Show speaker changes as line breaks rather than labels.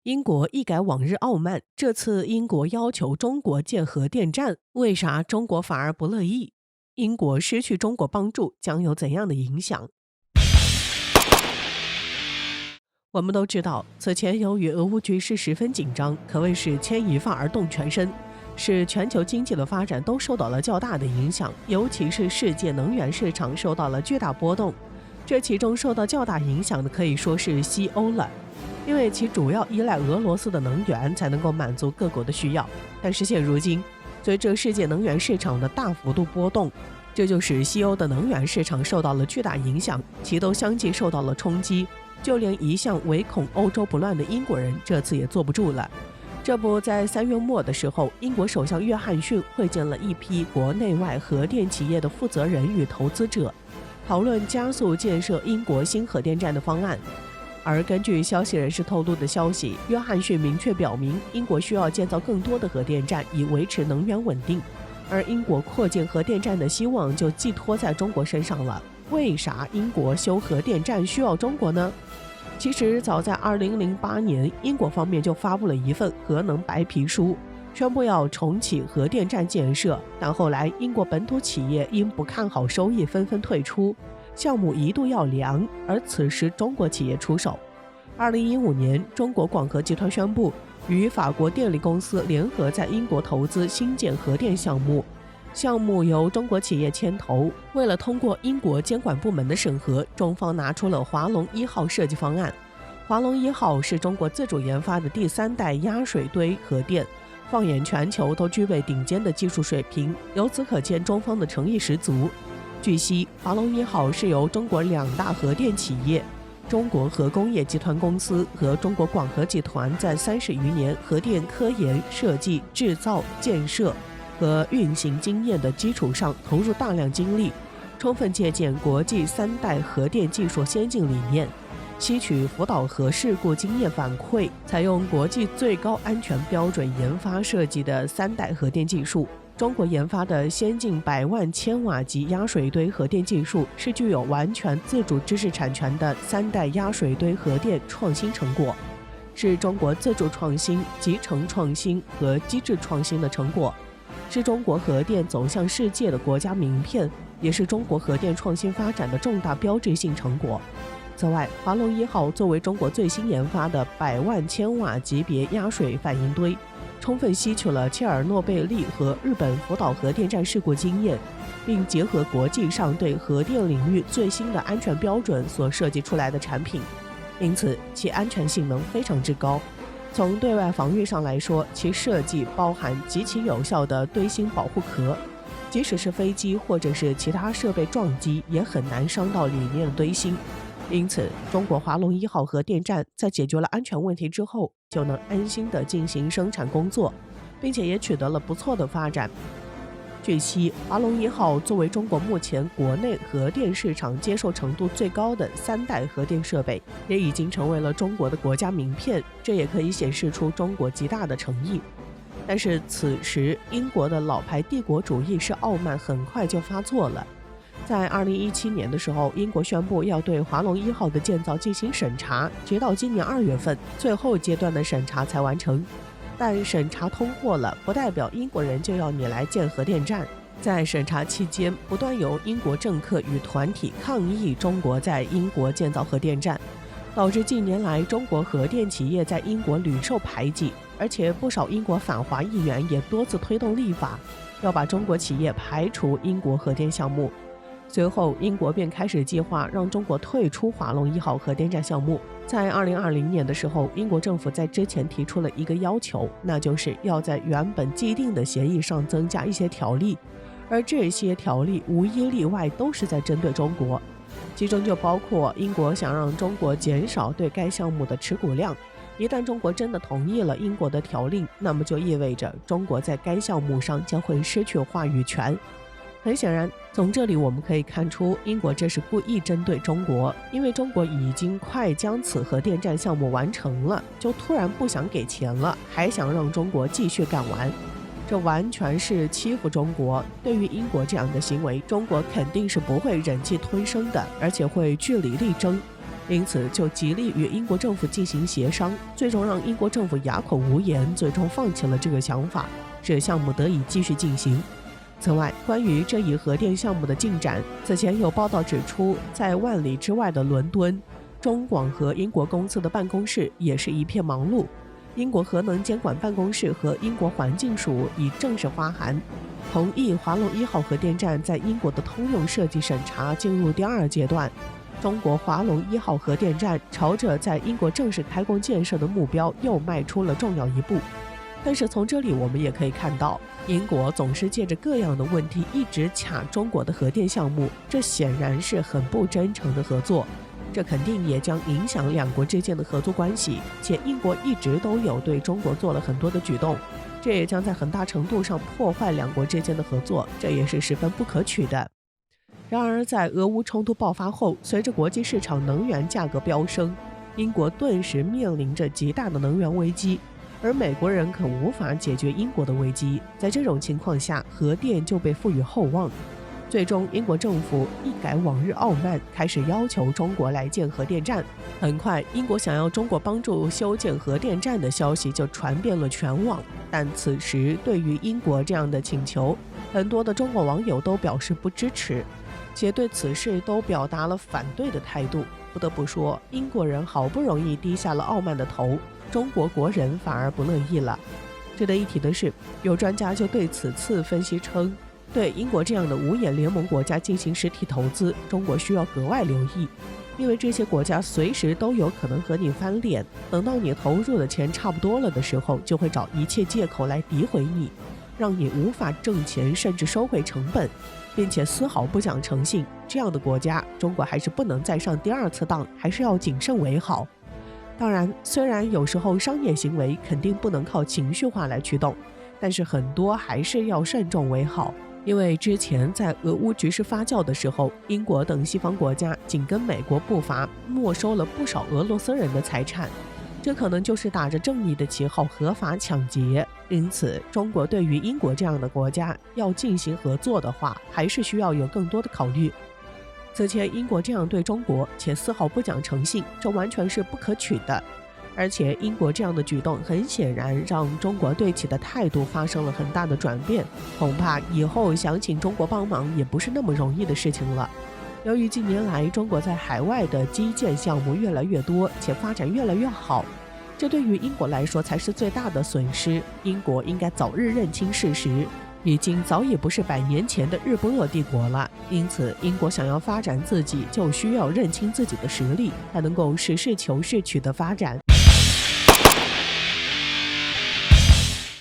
英国一改往日傲慢，这次英国要求中国建核电站，为啥中国反而不乐意？英国失去中国帮助将有怎样的影响？我们都知道，此前由于俄乌局势十分紧张，可谓是牵一发而动全身，使全球经济的发展都受到了较大的影响，尤其是世界能源市场受到了巨大波动。这其中受到较大影响的可以说是西欧了，因为其主要依赖俄罗斯的能源才能够满足各国的需要。但是现如今，随着世界能源市场的大幅度波动，这就使西欧的能源市场受到了巨大影响，其都相继受到了冲击。就连一向唯恐欧洲不乱的英国人，这次也坐不住了。这不，在3月末的时候，英国首相约翰逊会见了一批国内外核电企业的负责人与投资者，讨论加速建设英国新核电站的方案。而根据消息人士透露的消息，约翰逊明确表明，英国需要建造更多的核电站以维持能源稳定，而英国扩建核电站的希望就寄托在中国身上了。为啥英国修核电站需要中国呢？其实早在2008年，英国方面就发布了一份核能白皮书，宣布要重启核电站建设，但后来英国本土企业因不看好收益纷纷退出，项目一度要凉，而此时中国企业出手。2015年，中国广核集团宣布与法国电力公司联合在英国投资新建核电项目，项目由中国企业牵头。为了通过英国监管部门的审核，中方拿出了华龙1号设计方案。华龙1号是中国自主研发的第3代压水堆核电，放眼全球都具备顶尖的技术水平，由此可见中方的诚意十足。据悉，华龙1号是由中国2大核电企业中国核工业集团公司和中国广核集团在30余年核电科研、设计、制造、建设和运行经验的基础上投入大量精力，充分借鉴国际3代核电技术先进理念，吸取福岛核事故经验反馈，采用国际最高安全标准研发设计的3代核电技术。中国研发的先进100万千瓦级压水堆核电技术是具有完全自主知识产权的3代压水堆核电创新成果，是中国自主创新、集成创新和机制创新的成果，是中国核电走向世界的国家名片，也是中国核电创新发展的重大标志性成果。此外，华龙1号作为中国最新研发的100万千瓦级别压水反应堆，充分吸取了切尔诺贝利和日本福岛核电站事故经验，并结合国际上对核电领域最新的安全标准所设计出来的产品，因此其安全性能非常之高。从对外防御上来说，其设计包含极其有效的堆芯保护壳，即使是飞机或者是其他设备撞击，也很难伤到里面的堆芯。因此，中国华龙1号核电站在解决了安全问题之后，就能安心地进行生产工作，并且也取得了不错的发展。据悉，华龙1号作为中国目前国内核电市场接受程度最高的3代核电设备，也已经成为了中国的国家名片，这也可以显示出中国极大的诚意。但是此时，英国的老牌帝国主义式傲慢很快就发作了。在2017年的时候，英国宣布要对华龙1号的建造进行审查，直到今年2月份，最后阶段的审查才完成。但审查通过了，不代表英国人就要你来建核电站。在审查期间，不断有英国政客与团体抗议中国在英国建造核电站，导致近年来中国核电企业在英国屡受排挤，而且不少英国反华议员也多次推动立法，要把中国企业排除英国核电项目。随后，英国便开始计划让中国退出华龙1号核电站项目。在2020年的时候，英国政府在之前提出了一个要求，那就是要在原本既定的协议上增加一些条例，而这些条例无一例外都是在针对中国，其中就包括英国想让中国减少对该项目的持股量。一旦中国真的同意了英国的条令，那么就意味着中国在该项目上将会失去话语权。很显然，从这里我们可以看出，英国这是故意针对中国，因为中国已经快将此核电站项目完成了，就突然不想给钱了，还想让中国继续干完，这完全是欺负中国。对于英国这样的行为，中国肯定是不会忍气吞声的，而且会据理力争。因此就极力与英国政府进行协商，最终让英国政府哑口无言，最终放弃了这个想法，使项目得以继续进行。此外，关于这一核电项目的进展，此前有报道指出，在万里之外的伦敦，中广核英国公司的办公室也是一片忙碌。英国核能监管办公室和英国环境署已正式发函，同意华龙1号核电站在英国的通用设计审查进入第2阶段。中国华龙1号核电站朝着在英国正式开工建设的目标又迈出了重要一步。但是从这里我们也可以看到，英国总是借着各样的问题一直卡中国的核电项目，这显然是很不真诚的合作，这肯定也将影响两国之间的合作关系，且英国一直都有对中国做了很多的举动，这也将在很大程度上破坏两国之间的合作，这也是十分不可取的。然而在俄乌冲突爆发后，随着国际市场能源价格飙升，英国顿时面临着极大的能源危机，而美国人可无法解决英国的危机，在这种情况下，核电就被赋予厚望。最终，英国政府一改往日傲慢，开始要求中国来建核电站。很快，英国想要中国帮助修建核电站的消息就传遍了全网。但此时，对于英国这样的请求，很多的中国网友都表示不支持，且对此事都表达了反对的态度。不得不说，英国人好不容易低下了傲慢的头，中国国人反而不乐意了。值得一提的是，有专家就对此次分析称，对英国这样的五眼联盟国家进行实体投资，中国需要格外留意，因为这些国家随时都有可能和你翻脸，等到你投入的钱差不多了的时候，就会找一切借口来诋毁你，让你无法挣钱，甚至收回成本，并且丝毫不讲诚信。这样的国家，中国还是不能再上第2次当，还是要谨慎为好。当然，虽然有时候商业行为肯定不能靠情绪化来驱动，但是很多还是要慎重为好。因为之前在俄乌局势发酵的时候，英国等西方国家紧跟美国步伐，没收了不少俄罗斯人的财产，这可能就是打着正义的旗号合法抢劫。因此，中国对于英国这样的国家要进行合作的话，还是需要有更多的考虑。此前英国这样对中国，且丝毫不讲诚信，这完全是不可取的。而且英国这样的举动很显然让中国对其的态度发生了很大的转变，恐怕以后想请中国帮忙也不是那么容易的事情了。由于近年来中国在海外的基建项目越来越多，且发展越来越好，这对于英国来说才是最大的损失。英国应该早日认清事实，已经早已不是100年前的日不落帝国了。因此，英国想要发展自己，就需要认清自己的实力，才能够实事求是取得发展。